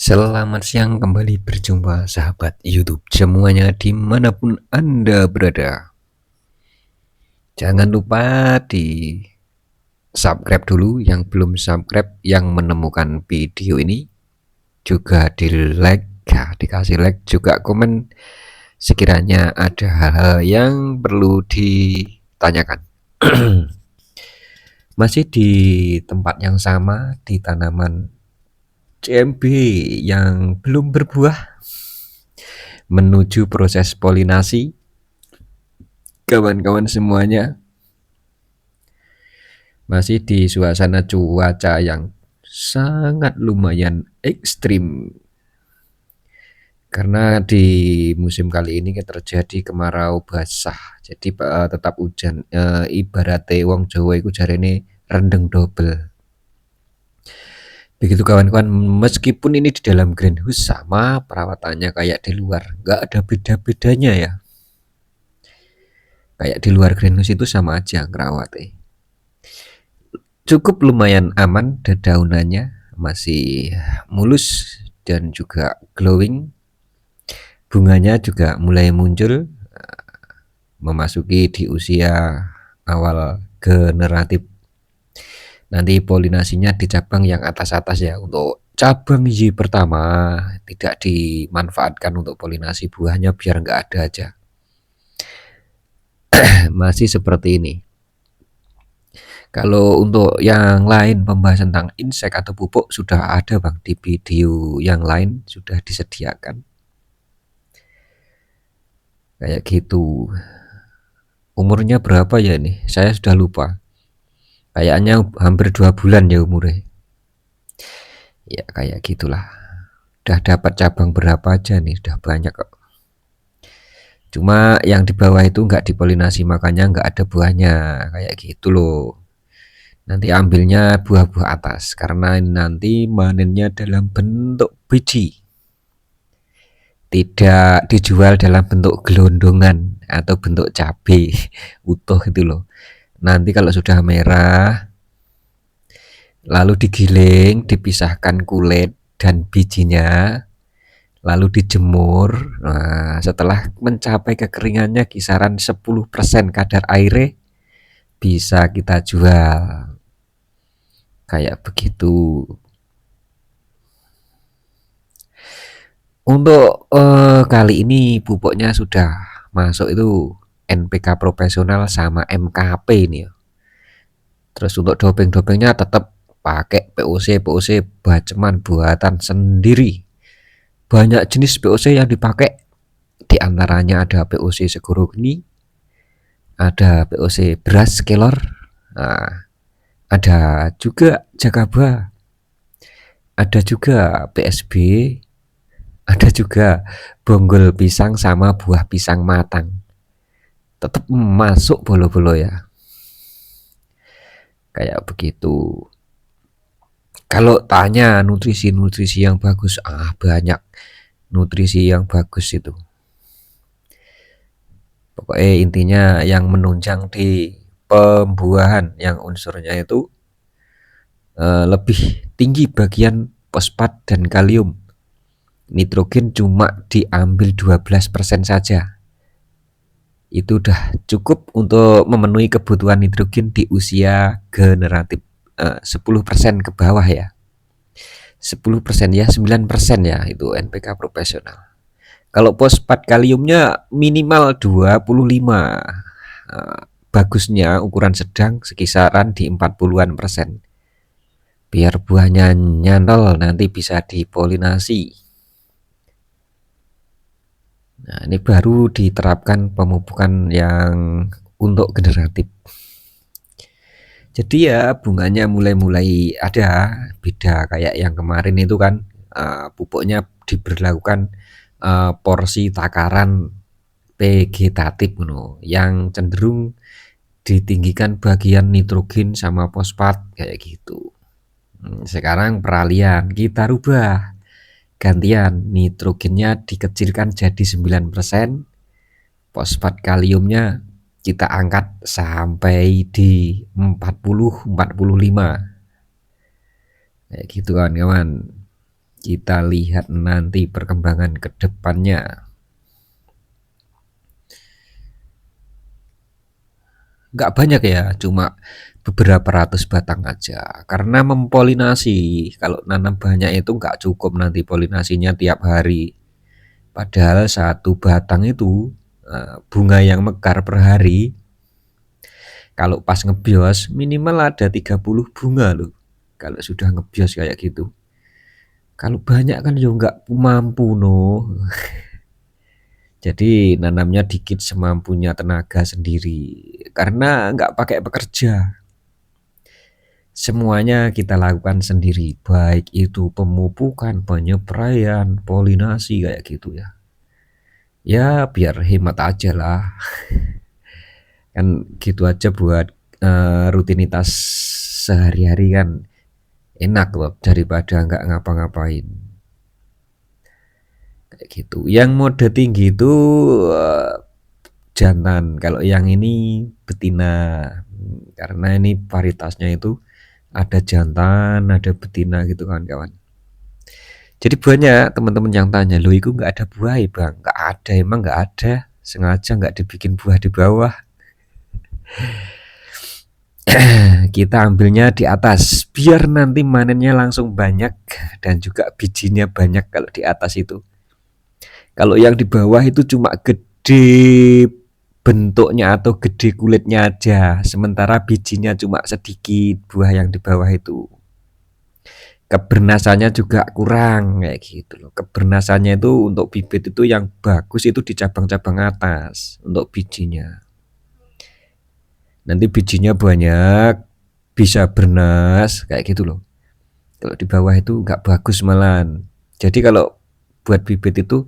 Selamat siang, kembali berjumpa sahabat YouTube semuanya dimanapun Anda berada. Jangan lupa di subscribe dulu yang belum subscribe, yang menemukan video ini juga di like ya, dikasih like, juga komen sekiranya ada hal-hal yang perlu ditanyakan. Masih di tempat yang sama, di tanaman CMB yang belum berbuah, menuju proses polinasi. Kawan-kawan semuanya, masih di suasana cuaca yang sangat lumayan ekstrim, karena di musim kali ini terjadi kemarau basah, jadi tetap hujan, ibaratnya wong Jawa iku jarene rendeng double. Begitu kawan-kawan, meskipun ini di dalam greenhouse sama perawatannya kayak di luar, nggak ada beda-bedanya ya. Kayak di luar greenhouse itu sama aja ngerawatnya. Cukup lumayan aman, daunannya masih mulus dan juga glowing. Bunganya juga mulai muncul, memasuki di usia awal generatif. Nanti polinasinya di cabang yang atas-atas ya. Untuk cabang Y pertama tidak dimanfaatkan untuk polinasi buahnya, biar nggak ada aja. Masih seperti ini. Kalau untuk yang lain, pembahasan tentang insek atau pupuk sudah ada bang di video yang lain, sudah disediakan. Kayak gitu. Umurnya berapa ya nih? Saya sudah lupa. Kayaknya hampir 2 bulan ya umurnya. Ya kayak gitulah. Udah dapat cabang berapa aja nih? Udah banyak kok. Cuma yang di bawah itu nggak dipolinasi, makanya nggak ada buahnya. Kayak gitu loh. Nanti ambilnya buah-buah atas, karena nanti manennya dalam bentuk biji, tidak dijual dalam bentuk gelondongan atau bentuk cabai utuh gitu loh. Nanti kalau sudah merah, lalu digiling, dipisahkan kulit dan bijinya, lalu dijemur. Nah, setelah mencapai kekeringannya kisaran 10% kadar airnya, bisa kita jual. Kayak begitu. Untuk kali ini pupuknya sudah masuk itu NPK profesional sama MKP ini ya. Terus untuk doping-dopingnya tetap pakai POC baceman buatan sendiri. Banyak jenis POC yang dipakai, diantaranya ada POC Segorogni, ada POC beras kelor, nah, ada juga Jakaba, ada juga PSB, ada juga bonggol pisang sama buah pisang matang. Tetap masuk bolo-bolo ya. Kayak begitu. Kalau tanya nutrisi-nutrisi yang bagus, banyak nutrisi yang bagus itu. Pokoknya intinya yang menunjang di pembuahan yang unsurnya itu lebih tinggi bagian fosfat dan kalium. Nitrogen cuma diambil 12% saja. Itu udah cukup untuk memenuhi kebutuhan nitrogen di usia generatif. 10% ke bawah ya. 10% ya, 9% ya itu NPK profesional. Kalau fosfat kaliumnya minimal 25. Bagusnya ukuran sedang sekisaran di 40-an%. Biar buahnya nyantol, nanti bisa dipolinasi. Nah, ini baru diterapkan pemupukan yang untuk generatif. Jadi ya bunganya mulai ada beda, kayak yang kemarin itu kan pupuknya diberlakukan porsi takaran vegetatif yang cenderung ditinggikan bagian nitrogen sama fosfat kayak gitu. Sekarang peralihan kita rubah, gantian nitrogennya dikecilkan jadi 9%, fosfat kaliumnya kita angkat sampai di 40-45 kayak gitu kan kawan. Kita lihat nanti perkembangan ke depannya. Nggak banyak ya, cuma beberapa ratus batang aja. Karena mempolinasi, kalau nanam banyak itu nggak cukup nanti polinasinya tiap hari. Padahal satu batang itu bunga yang mekar per hari, kalau pas ngebios minimal ada 30 bunga loh. Kalau sudah ngebios kayak gitu. Kalau banyak kan juga nggak mampu no. Jadi nanamnya dikit semampunya tenaga sendiri. Karena nggak pakai pekerja. Semuanya kita lakukan sendiri. Baik itu pemupukan, penyepraian, polinasi kayak gitu ya. Ya biar hemat aja lah. Kan gitu aja buat rutinitas sehari-hari kan enak loh daripada nggak ngapa-ngapain kayak gitu. Yang mode tinggi itu jantan, kalau yang ini betina. Karena ini varietasnya itu ada jantan, ada betina gitu kan kawan. Jadi banyak teman-teman yang tanya, loh itu nggak ada buah ya bang? Nggak ada, emang nggak ada, sengaja nggak dibikin buah di bawah. Kita ambilnya di atas biar nanti manennya langsung banyak dan juga bijinya banyak kalau di atas itu. Kalau yang di bawah itu cuma gede bentuknya atau gede kulitnya aja, sementara bijinya cuma sedikit buah yang di bawah itu. Kebernasannya juga kurang kayak gitu loh. Kebernasannya itu untuk bibit itu yang bagus itu di cabang-cabang atas untuk bijinya. Nanti bijinya banyak, bisa bernas kayak gitu loh. Kalau di bawah itu nggak bagus malahan. Jadi kalau buat bibit itu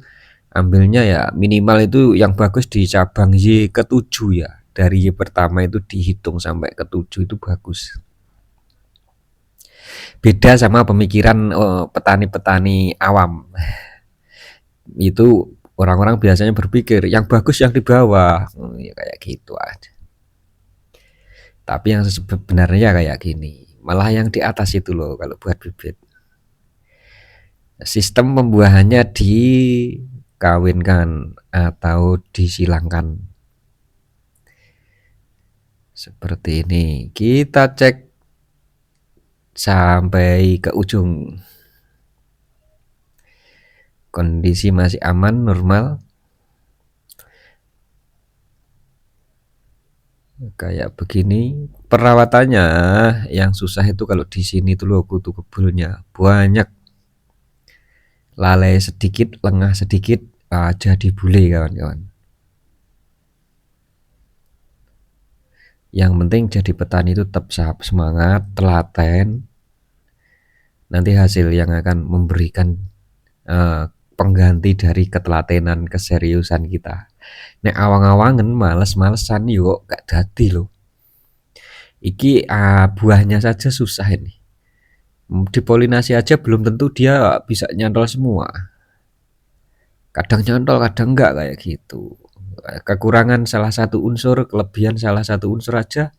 ambilnya ya minimal itu yang bagus di cabang Y ke-7 ya. Dari Y pertama itu dihitung sampai ke-7 itu bagus. Beda sama pemikiran petani-petani awam. Itu orang-orang biasanya berpikir yang bagus yang di bawah. Ya kayak gitu aja. Tapi yang sebenarnya kayak gini, malah yang di atas itu loh kalau buat bibit. Sistem pembuahannya dikawinkan atau disilangkan. Seperti ini. Kita cek sampai ke ujung. Kondisi masih aman, normal. Kayak begini. Perawatannya yang susah itu kalau di sini tuh loh kutu kebulnya banyak. Lalai sedikit, lengah sedikit, jadi bule kawan-kawan. Yang penting jadi petani itu tetap semangat, telaten. Nanti hasil yang akan memberikan pengganti dari ketelatenan, keseriusan kita. Nek awang-awangen males-malesan yuk gak dadi loh. Iki buahnya saja susah ini. Dipolinasi aja belum tentu dia bisa nyantol semua. Kadang nyantol, kadang enggak kayak gitu. Kekurangan salah satu unsur, kelebihan salah satu unsur aja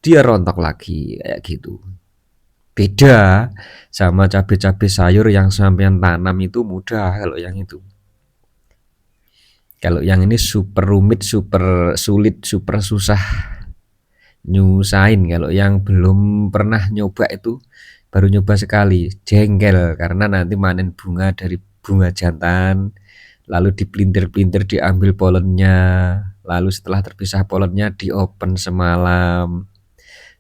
dia rontok lagi kayak gitu. Beda sama cabai-cabai sayur yang sampean tanam itu mudah kalau yang itu. Kalau yang ini super rumit, super sulit, super susah nyusahin. Kalau yang belum pernah nyoba itu baru nyoba sekali, jengkel karena nanti manen bunga dari bunga jantan, lalu dipelintir-pelintir diambil polennya, lalu setelah terpisah polennya diopen semalam.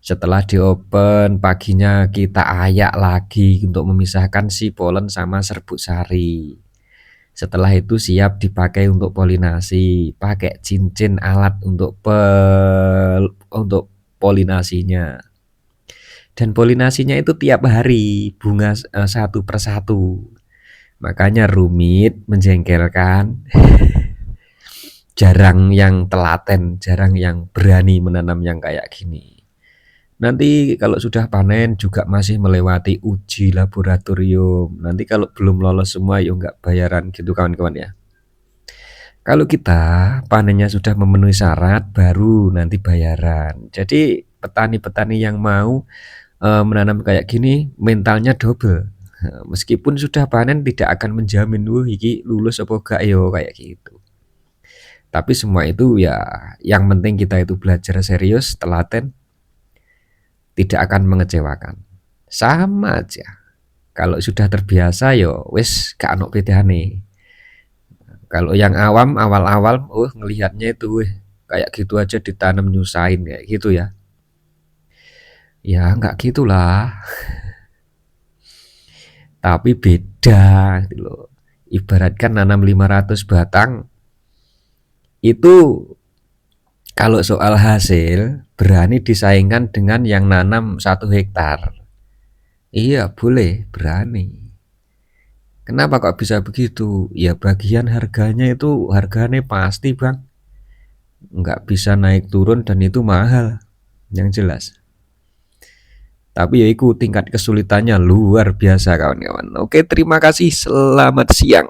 Setelah diopen paginya kita ayak lagi untuk memisahkan si polen sama serbuk sari. Setelah itu siap dipakai untuk polinasi, pakai cincin alat untuk polinasinya. Dan polinasinya itu tiap hari, bunga satu persatu. Makanya rumit, menjengkelkan. Jarang yang telaten, jarang yang berani menanam yang kayak gini. Nanti kalau sudah panen juga masih melewati uji laboratorium. Nanti kalau belum lolos semua yuk nggak bayaran gitu kawan-kawan ya. Kalau kita panennya sudah memenuhi syarat baru nanti bayaran. Jadi petani-petani yang mau menanam kayak gini mentalnya double. Meskipun sudah panen tidak akan menjamin iki lulus apa gak yo kayak gitu. Tapi semua itu ya yang penting kita itu belajar serius, telaten, tidak akan mengecewakan. Sama aja. Kalau sudah terbiasa yo wis gak ono bedane. Kalau yang awam awal-awal ngelihatnya itu kayak gitu aja ditanam nyusahin kayak gitu ya. Ya nggak gitulah. Tapi beda gitu loh. Ibaratkan nanam 500 batang itu kalau soal hasil berani disaingkan dengan yang nanam 1 hektar. Iya boleh berani. Kenapa kok bisa begitu? Ya bagian harganya itu harganya pasti bang, nggak bisa naik turun dan itu mahal yang jelas. Tapi ya itu tingkat kesulitannya luar biasa kawan-kawan. Oke terima kasih, selamat siang.